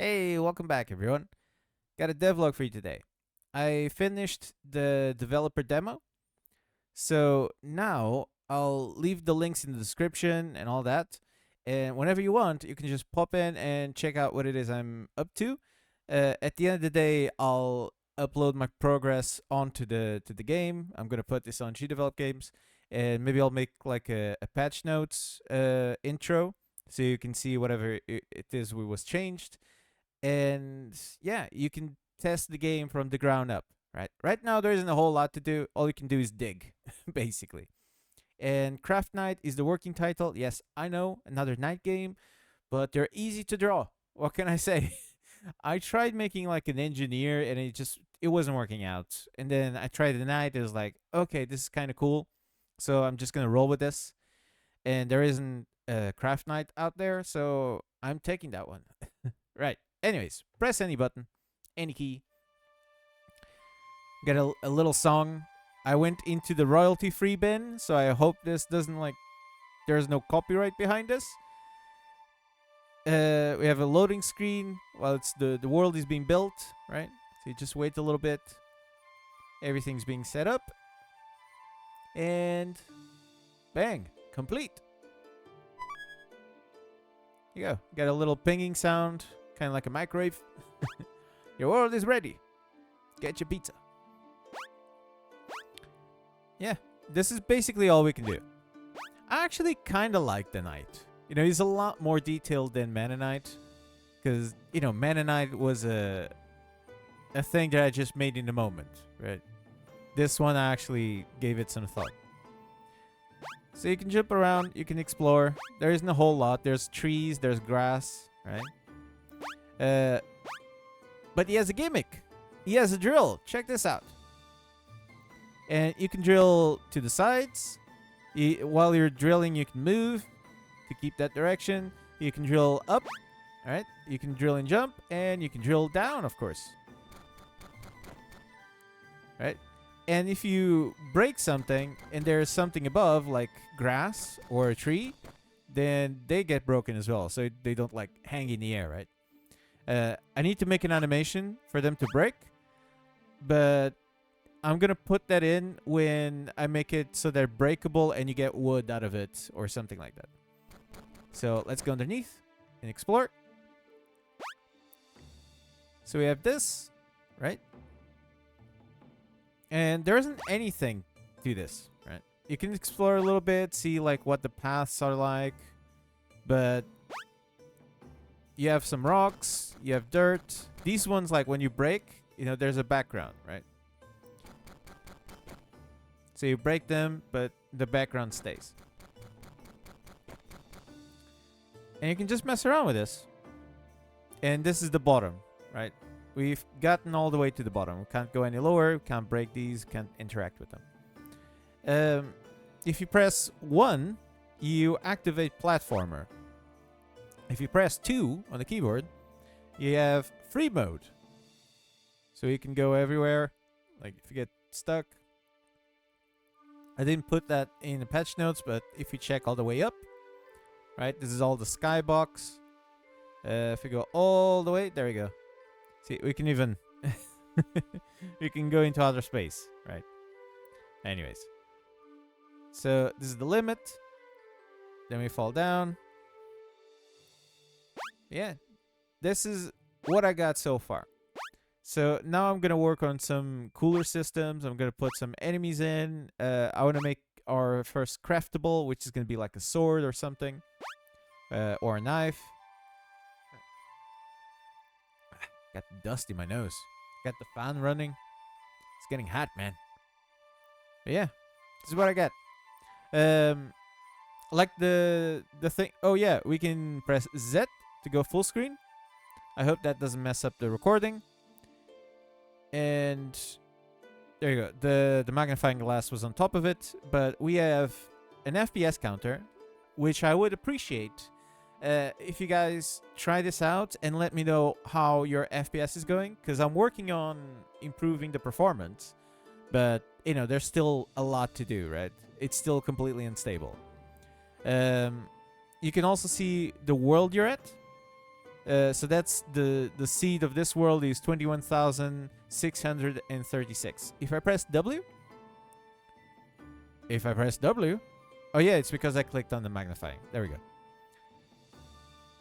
Hey, welcome back, everyone. Got a devlog for you today. I finished the developer demo, so now I'll leave the links in the description and all that. And whenever you want, you can just pop in and check out what it is I'm up to. At the end of the day, I'll upload my progress onto the game. I'm gonna put this on GDev games, and maybe I'll make like a patch notes intro, so you can see whatever it is we was changed, and yeah, you can test the game from the ground up. Right now there isn't a whole lot to do. All you can do is dig, basically. And Craft Knight is the working title. Yes, I know, another night game, but they're easy to draw. What can I say? I tried making like an engineer, and it wasn't working out. And then I tried the night. It was like, okay, this is kind of cool, so I'm just gonna roll with this. And there isn't a Craft Knight out there, so I'm taking that one. Right. Anyways, press any button, any key. Get a little song. I went into the royalty free bin, so I hope this doesn't like. There's no copyright behind this. We have a loading screen while the world is being built, right? So you just wait a little bit. Everything's being set up, and bang, complete. Here you go. Got a little pinging sound, kind of like a microwave. Your world is ready. Get your pizza. Yeah, this is basically all we can do. I actually kind of like the knight. He's a lot more detailed than Mana Knight. Because, Mana Knight was a thing that I just made in the moment, right? This one I actually gave it some thought. So you can jump around, you can explore. There isn't a whole lot. There's trees, there's grass, right? But he has a gimmick. He has a drill. Check this out. And you can drill to the sides. While you're drilling, you can move to keep that direction. You can drill up, right? You can drill and jump, and you can drill down, of course. Right? And if you break something and there's something above, like grass or a tree, then they get broken as well. So they don't like hang in the air, right? I need to make an animation for them to break, but I'm going to put that in when I make it so they're breakable and you get wood out of it or something like that. So let's go underneath and explore. So we have this, right? And there isn't anything to this, right? You can explore a little bit, see like what the paths are like, but you have some rocks, you have dirt. These ones, like when you break, there's a background, right? So you break them, but the background stays. And you can just mess around with this. And this is the bottom, right? We've gotten all the way to the bottom. We can't go any lower. We can't break these. Can't interact with them. If you press 1, you activate platformer. If you press 2 on the keyboard, you have free mode. So you can go everywhere. Like if you get stuck. I didn't put that in the patch notes, but if you check all the way up, right, this is all the skybox. If we go all the way, there we go. See, we can even we can go into outer space, right? Anyways, so this is the limit. Then we fall down. Yeah, this is what I got so far. So now I'm going to work on some cooler systems. I'm going to put some enemies in. I want to make our first craftable, which is going to be like a sword or something. Or a knife. Got dust in my nose. Got the fan running. It's getting hot, man. But yeah, this is what I got. Like the thing. Oh yeah, we can press Z to go full screen. I hope that doesn't mess up the recording. And there you go. The magnifying glass was on top of it, but we have an FPS counter, which I would appreciate if you guys try this out and let me know how your FPS is going, because I'm working on improving the performance, but there's still a lot to do, right? It's still completely unstable. You can also see the world you're at. So that's the seed of this world is 21,636. If I press W, oh yeah, it's because I clicked on the magnifying. There we go.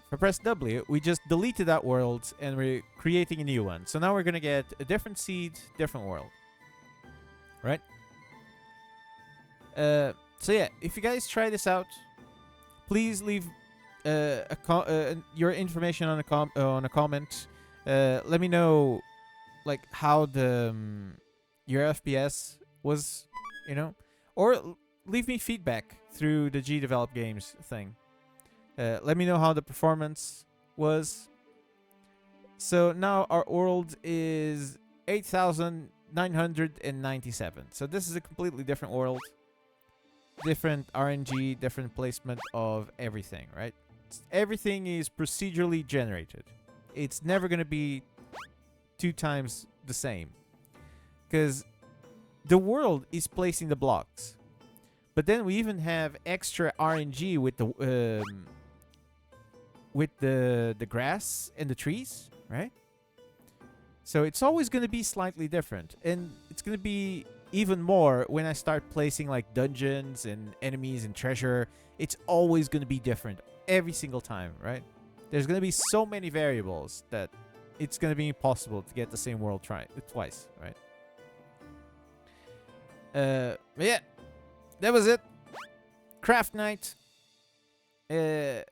If I press W, we just deleted that world and we're creating a new one. So now we're gonna get a different seed, different world, right? So yeah, if you guys try this out, please leave your information on a comment. Let me know like how the your FPS was, you know, or leave me feedback through the GDevelop Games thing. Let me know how the performance was. So now our world is 8,997. So this is a completely different world. Different RNG, different placement of everything, right? Everything is procedurally generated. It's never going to be 2 times the same. Because the world is placing the blocks. But then we even have extra RNG with the grass and the trees, right? So it's always going to be slightly different. And it's going to be even more when I start placing like dungeons and enemies and treasure. It's always going to be different every single time, right? There's going to be so many variables that it's going to be impossible to get the same world twice, right? But yeah, that was it. Craft night. I'm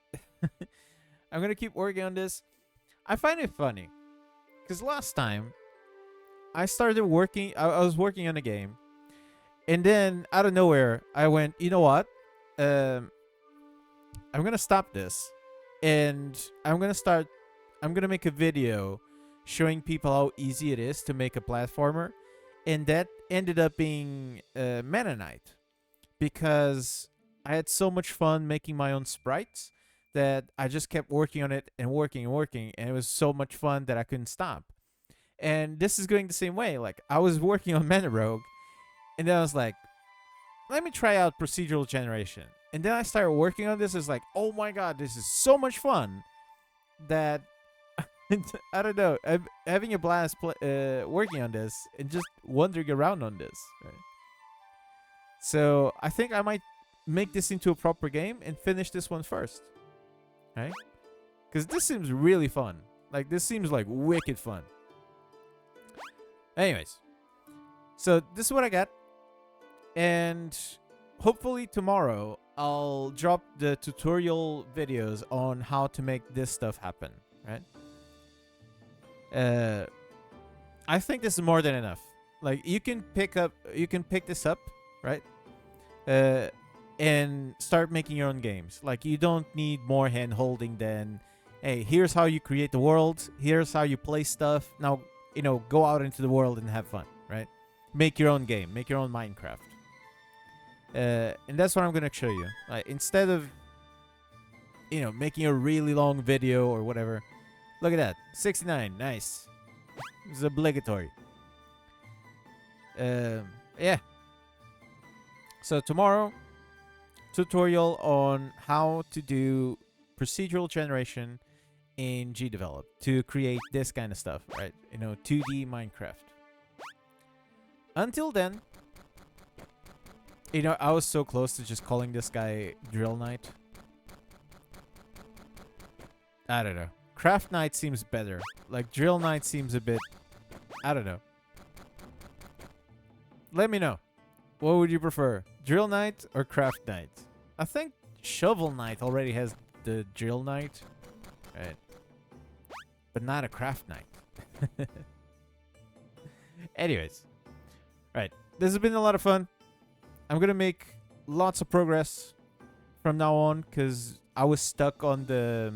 going to keep working on this. I find it funny because last time I started working, I was working on a game, and then out of nowhere, I went, you know what? I'm gonna stop this, and I'm gonna make a video showing people how easy it is to make a platformer, and that ended up being Meta Knight, because I had so much fun making my own sprites that I just kept working on it and working and working, and it was so much fun that I couldn't stop. And this is going the same way. Like, I was working on Mana Rogue, and then I was like, let me try out procedural generation. And then I started working on this. It's like, oh my god, this is so much fun that I don't know. I'm having a blast working on this and just wandering around on this. Right? So I think I might make this into a proper game and finish this one first. Right? Because this seems really fun. Like, this seems like wicked fun. Anyways, so this is what I got, and hopefully tomorrow I'll drop the tutorial videos on how to make this stuff happen, right? I think this is more than enough. Like, you can pick this up, right? And start making your own games. Like, you don't need more hand holding than, hey, here's how you create the world, here's how you play stuff. Now, you know, go out into the world and have fun, right? Make your own game. Make your own Minecraft. And that's what I'm going to show you. Instead of, you know, making a really long video or whatever. Look at that. 69. Nice. It's obligatory. Yeah. So tomorrow, tutorial on how to do procedural generation in GDevelop to create this kind of stuff, right? You know, 2D Minecraft. Until then, you know, I was so close to just calling this guy Drill Knight. I don't know. Craft Knight seems better. Like, Drill Knight seems a bit... I don't know. Let me know. What would you prefer? Drill Knight or Craft Knight? I think Shovel Knight already has the Drill Knight. Right. But not a Craft Knight. Anyways. Right. This has been a lot of fun. I'm going to make lots of progress from now on because I was stuck on the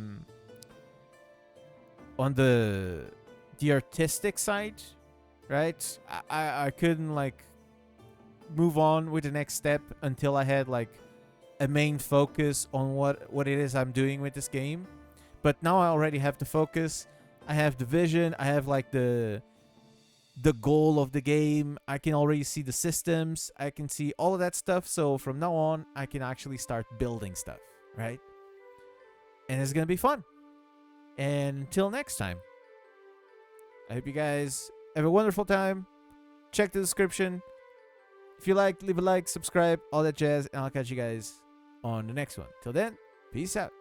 artistic side, right? I couldn't like move on with the next step until I had like a main focus on what it is I'm doing with this game. But now I already have the focus. I have the vision. I have like the goal of the game. I can already see the systems. I can see all of that stuff. So from now on, I can actually start building stuff, right? And it's going to be fun. And until next time, I hope you guys have a wonderful time. Check the description. If you like, leave a like, subscribe, all that jazz, and I'll catch you guys on the next one. Till then, peace out.